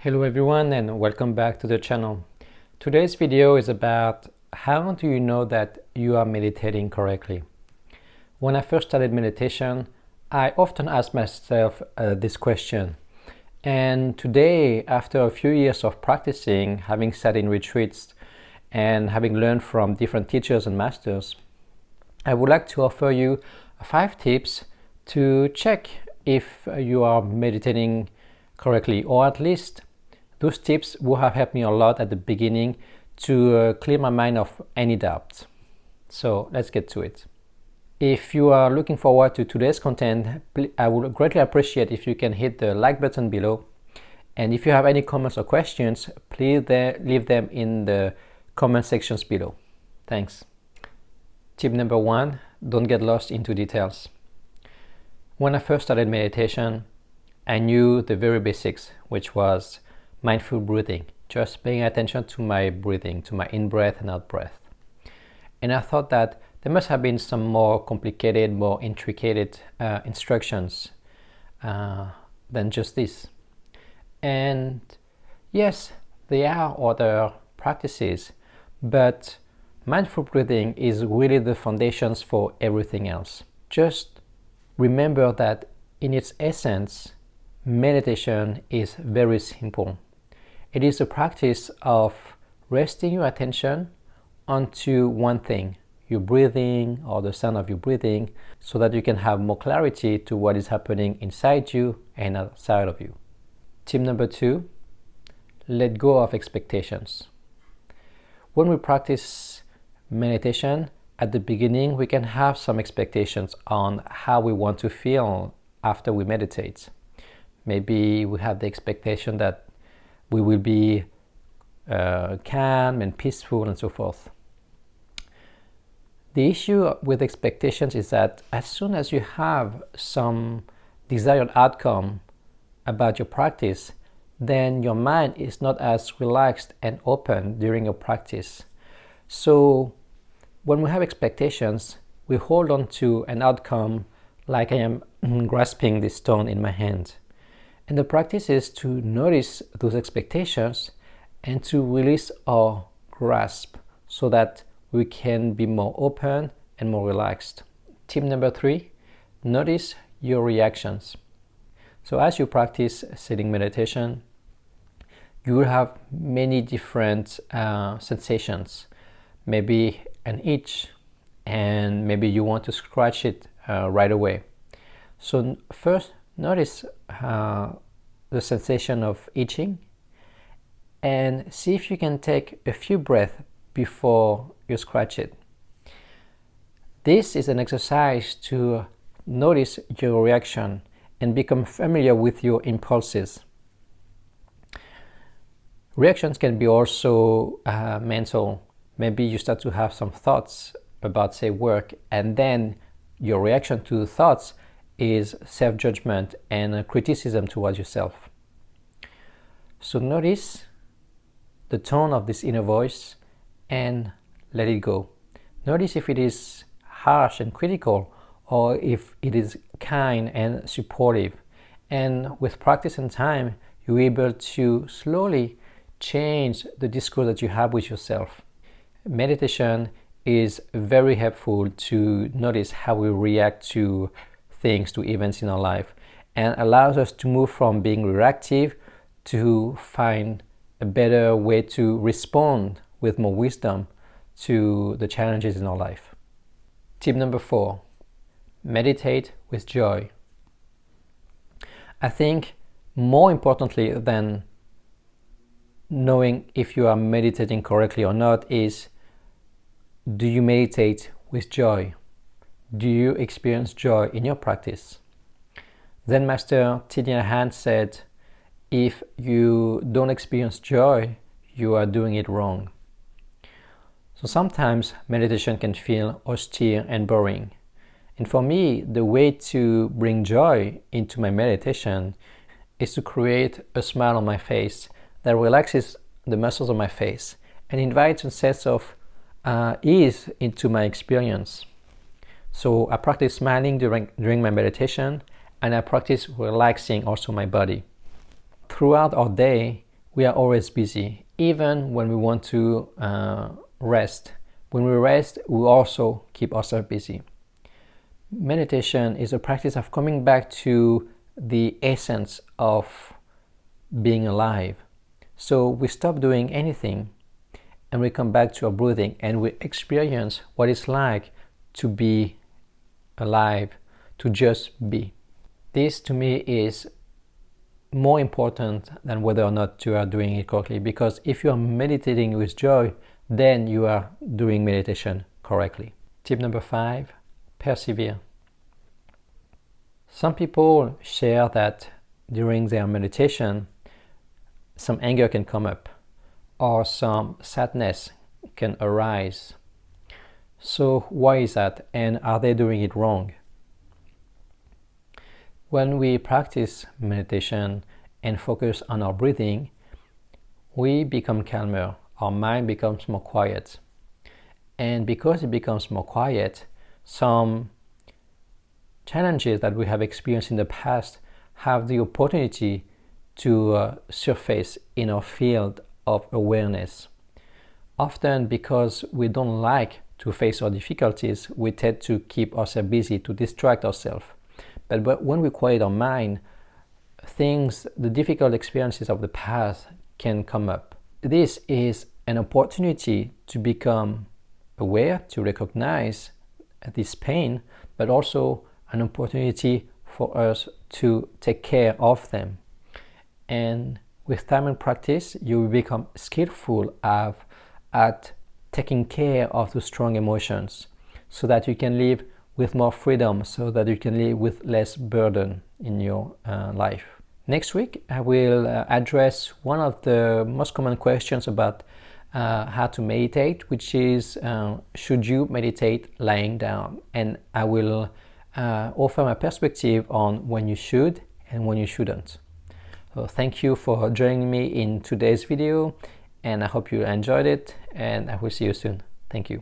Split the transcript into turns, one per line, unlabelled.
Hello everyone and welcome back to the channel. Today's video is about how do you know that you are meditating correctly. When I first started meditation, I often asked myself this question. And today, after a few years of practicing, having sat in retreats and having learned from different teachers and masters, I would like to offer you 5 tips to check if you are meditating correctly, or at least those tips will have helped me a lot at the beginning to clear my mind of any doubts. So let's get to it. If you are looking forward to today's content, I would greatly appreciate if you can hit the like button below. And if you have any comments or questions, please leave them in the comment sections below. Thanks. Tip number 1, don't get lost into details. When I first started meditation, I knew the very basics, which was mindful breathing, just paying attention to my breathing, to my in-breath and out-breath. And I thought that there must have been some more complicated, more intricate instructions than just this. And yes, there are other practices, but mindful breathing is really the foundations for everything else. Just remember that in its essence, meditation is very simple. It is a practice of resting your attention onto one thing, your breathing or the sound of your breathing, so that you can have more clarity to what is happening inside you and outside of you. Tip number 2, let go of expectations. When we practice meditation, at the beginning we can have some expectations on how we want to feel after we meditate. Maybe we have the expectation that we will be calm and peaceful and so forth. The issue with expectations is that as soon as you have some desired outcome about your practice, then your mind is not as relaxed and open during your practice. So when we have expectations, we hold on to an outcome like I am grasping this stone in my hand. And the practice is to notice those expectations and to release our grasp so that we can be more open and more relaxed. Tip number 3, notice your reactions. So as you practice sitting meditation, you will have many different sensations. Maybe an itch, and maybe you want to scratch it right away. So first, notice the sensation of itching and see if you can take a few breaths before you scratch it. This is an exercise to notice your reaction and become familiar with your impulses. Reactions can be also mental. Maybe you start to have some thoughts about, say, work, and then your reaction to the thoughts is self-judgment and criticism towards yourself. So notice the tone of this inner voice and let it go. Notice if it is harsh and critical or if it is kind and supportive. And with practice and time, you're able to slowly change the discourse that you have with yourself. Meditation is very helpful to notice how we react to things, to events in our life, and allows us to move from being reactive to find a better way to respond with more wisdom to the challenges in our life. Tip number 4, meditate with joy. I think more importantly than knowing if you are meditating correctly or not is, do you meditate with joy? Do you experience joy in your practice? Zen Master Thich Nhat Hanh said, if you don't experience joy, you are doing it wrong. So sometimes meditation can feel austere and boring. And for me, the way to bring joy into my meditation is to create a smile on my face that relaxes the muscles of my face and invites a sense of ease into my experience. So I practice smiling during my meditation, and I practice relaxing also my body. Throughout our day, we are always busy, even when we want to rest. When we rest, we also keep ourselves busy. Meditation is a practice of coming back to the essence of being alive. So we stop doing anything and we come back to our breathing and we experience what it's like to be alive, to just be. This to me is more important than whether or not you are doing it correctly, because if you are meditating with joy, then you are doing meditation correctly. Tip number 5, persevere. Some people share that during their meditation, some anger can come up or some sadness can arise. So why is that, and are they doing it wrong? When we practice meditation and focus on our breathing, we become calmer, our mind becomes more quiet. And because it becomes more quiet, some challenges that we have experienced in the past have the opportunity to surface in our field of awareness. Often because we don't like to face our difficulties, we tend to keep ourselves busy, to distract ourselves. But when we quiet our mind, the difficult experiences of the past can come up. This is an opportunity to become aware, to recognize this pain, but also an opportunity for us to take care of them. And with time and practice, you will become skillful at taking care of the strong emotions so that you can live with more freedom, so that you can live with less burden in your life. Next week, I will address one of the most common questions about how to meditate, which is, should you meditate lying down? And I will offer my perspective on when you should and when you shouldn't. So thank you for joining me in today's video, and I hope you enjoyed it, and I will see you soon. Thank you.